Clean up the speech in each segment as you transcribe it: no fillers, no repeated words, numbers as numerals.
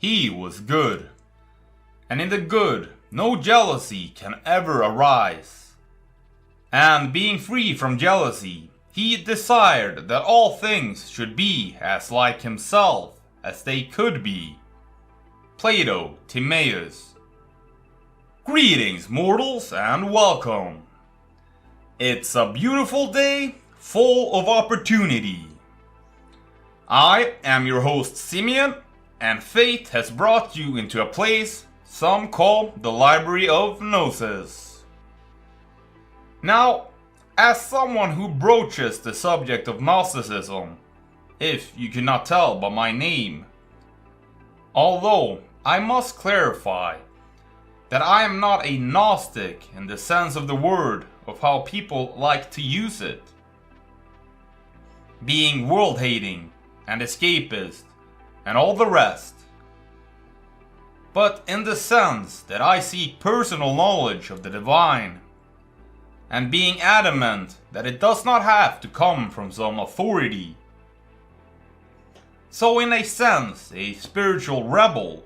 He was good, and in the good no jealousy can ever arise. And being free from jealousy, he desired that all things should be as like himself as they could be. Plato, Timaeus. Greetings, mortals, and welcome. It's a beautiful day, full of opportunity. I am your host Simeon, and fate has brought you into a place some call the Library of Gnosis. Now, as someone who broaches the subject of Gnosticism, if you cannot tell by my name, although I must clarify that I am not a Gnostic in the sense of the word of how people like to use it, being world-hating and escapist and all the rest, but in the sense that I seek personal knowledge of the divine, and being adamant that it does not have to come from some authority. So in a sense, a spiritual rebel.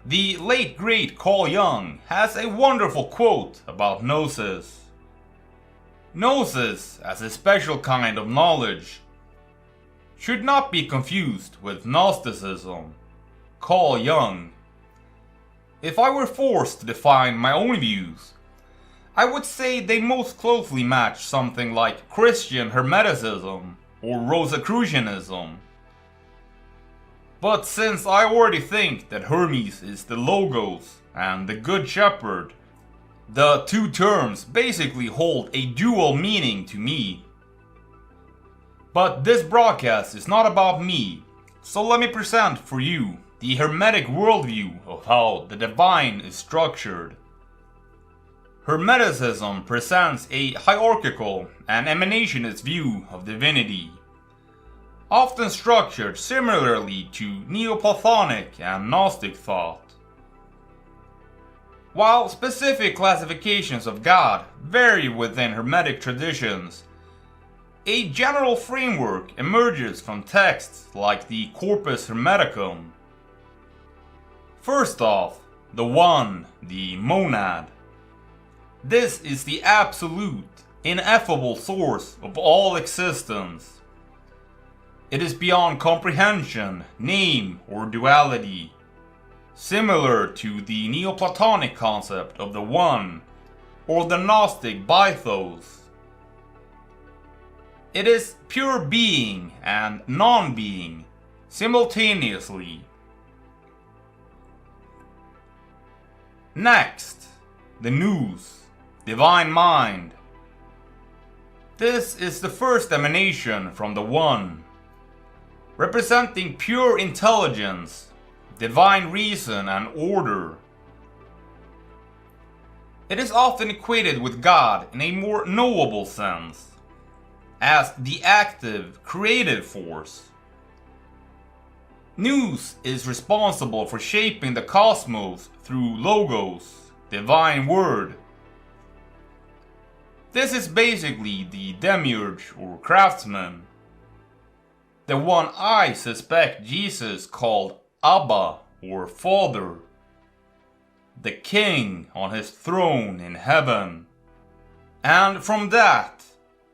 The late great Carl Jung has a wonderful quote about Gnosis. Gnosis, as a special kind of knowledge, should not be confused with Gnosticism. Carl Jung. If I were forced to define my own views, I would say they most closely match something like Christian hermeticism or Rosicrucianism. But since I already think that Hermes is the Logos and the Good Shepherd, the two terms basically hold a dual meaning to me. But this broadcast is not about me, so let me present for you the hermetic worldview of how the divine is structured. Hermeticism presents a hierarchical and emanationist view of divinity, often structured similarly to Neoplatonic and Gnostic thought. While specific classifications of God vary within Hermetic traditions, a general framework emerges from texts like the Corpus Hermeticum. First off, the One, the Monad. This is the absolute, ineffable source of all existence. It is beyond comprehension, name, or duality, similar to the Neoplatonic concept of the One, or the Gnostic Bythos. It is pure being and non-being, simultaneously. Next, the Nous, Divine Mind. This is the first emanation from the One, representing pure intelligence, divine reason, and order. It is often equated with God in a more knowable sense, as the active, creative force. Nous is responsible for shaping the cosmos through Logos, divine word. This is basically the Demiurge or craftsman, the one I suspect Jesus called Abba or Father, the king on his throne in heaven. And from that,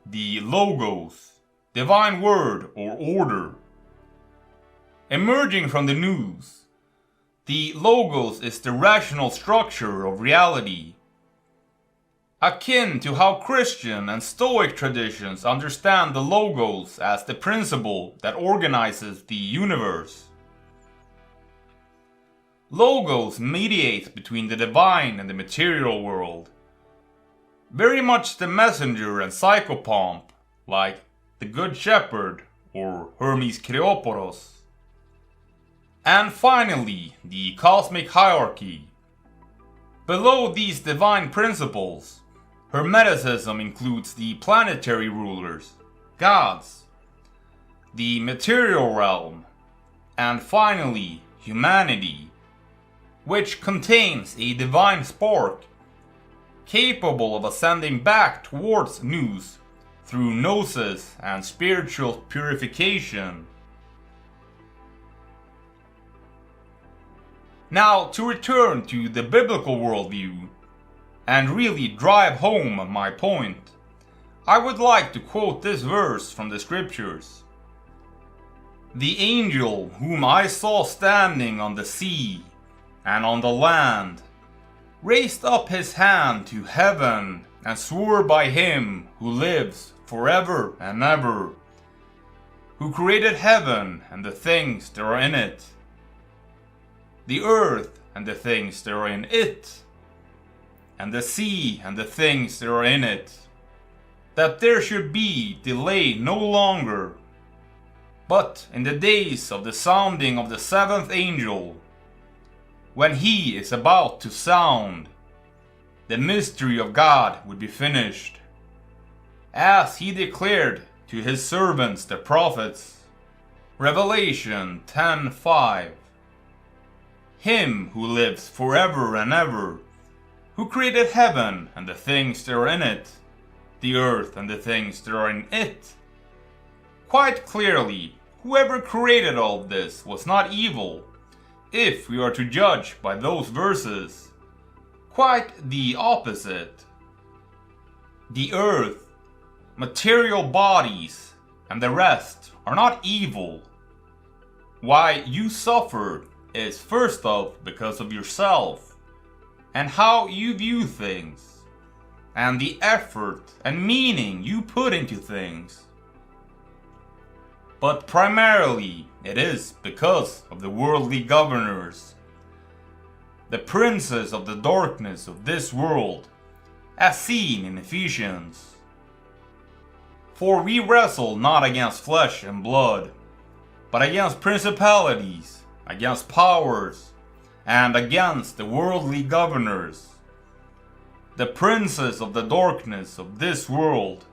the Logos, divine word or order. Emerging from the Nous, the Logos is the rational structure of reality, akin to how Christian and Stoic traditions understand the Logos as the principle that organizes the universe. Logos mediates between the divine and the material world, very much the messenger and psychopomp, like the Good Shepherd or Hermes Kreoporos. And finally, the cosmic hierarchy. Below these divine principles, Hermeticism includes the planetary rulers, gods, the material realm, and finally, humanity, which contains a divine spark capable of ascending back towards Nous through gnosis and spiritual purification. Now, to return to the biblical worldview, and really drive home my point, I would like to quote this verse from the scriptures. "The angel whom I saw standing on the sea and on the land raised up his hand to heaven and swore by him who lives forever and ever, who created heaven and the things that are in it, the earth and the things that are in it, and the sea and the things that are in it, that there should be delay no longer, but in the days of the sounding of the seventh angel, when he is about to sound, the mystery of God would be finished, as he declared to his servants the prophets." Revelation 10:5. "Him who lives forever and ever, who created heaven and the things that are in it, the earth and the things that are in it." Quite clearly, whoever created all this was not evil, if we are to judge by those verses. Quite the opposite. The earth, material bodies, and the rest are not evil. Why you suffer is first off because of yourself, and how you view things, and the effort and meaning you put into things. But primarily it is because of the worldly governors, the princes of the darkness of this world, as seen in Ephesians. "For we wrestle not against flesh and blood, but against principalities, against powers, and against the worldly governors, the princes of the darkness of this world,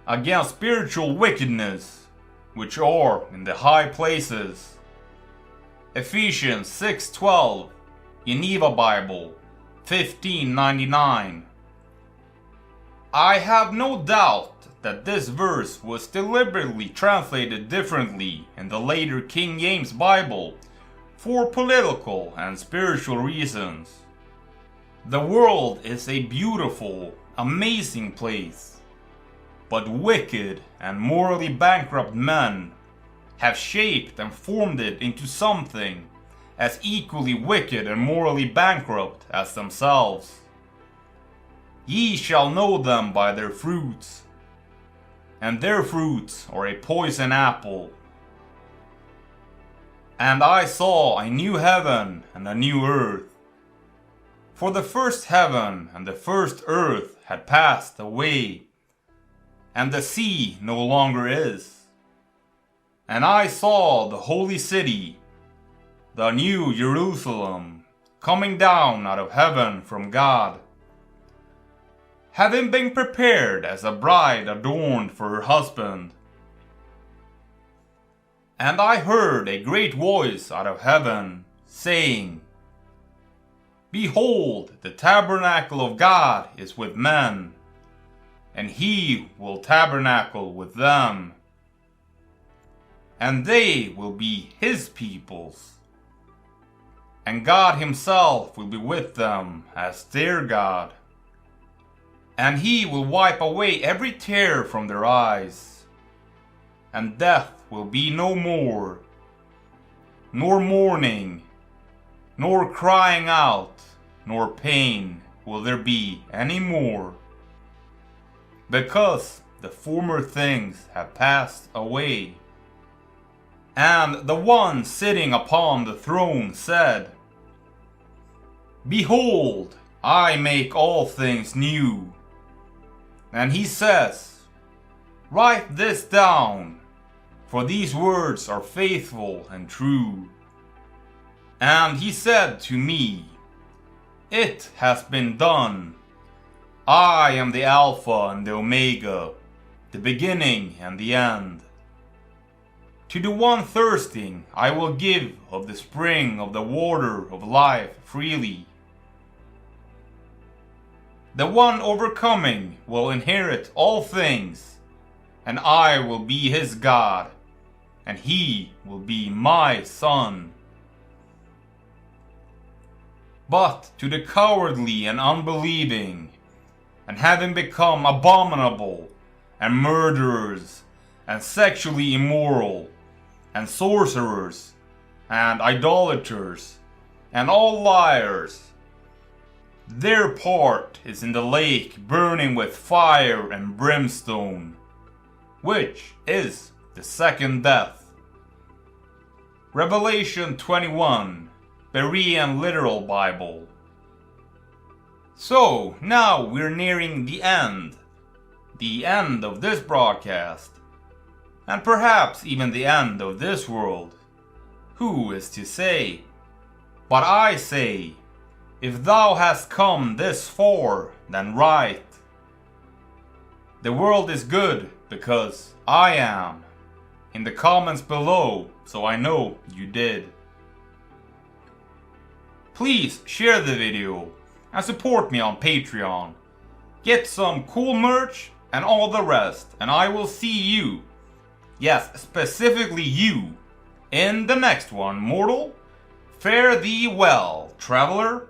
against spiritual wickedness, which are in the high places." Ephesians 6:12, Geneva Bible, 1599. I have no doubt that this verse was deliberately translated differently in the later King James Bible for political and spiritual reasons. The world is a beautiful, amazing place, but wicked and morally bankrupt men have shaped and formed it into something as equally wicked and morally bankrupt as themselves. "Ye shall know them by their fruits, and their fruits are a poison apple. And I saw a new heaven and a new earth, for the first heaven and the first earth had passed away, and the sea no longer is. And I saw the holy city, the new Jerusalem, coming down out of heaven from God, having been prepared as a bride adorned for her husband. And I heard a great voice out of heaven, saying, Behold, the tabernacle of God is with men, and he will tabernacle with them, and they will be his peoples, and God himself will be with them as their God. And he will wipe away every tear from their eyes, and death will be no more, nor mourning, nor crying out, nor pain will there be any more, because the former things have passed away. And the one sitting upon the throne said, Behold, I make all things new. And he says, Write this down, for these words are faithful and true. And he said to me, It has been done. I am the Alpha and the Omega, the beginning and the end. To the one thirsting I will give of the spring of the water of life freely. The one overcoming will inherit all things, and I will be his God, and he will be my son. but to the cowardly and unbelieving, and having become abominable, and murderers, and sexually immoral, and sorcerers, and idolaters, and all liars. Their part is in the lake burning with fire and brimstone, which is the second death. Revelation 21, Berean Literal Bible. So, now we're nearing the end of this broadcast, and perhaps even the end of this world. Who is to say? But I say, if thou hast come this far, then right. The world is good because I am. In the comments below, so I know you did. Please share the video and support me on Patreon. Get some cool merch and all the rest, and I will see you, yes, specifically you, in the next one, mortal. Fare thee well, traveler.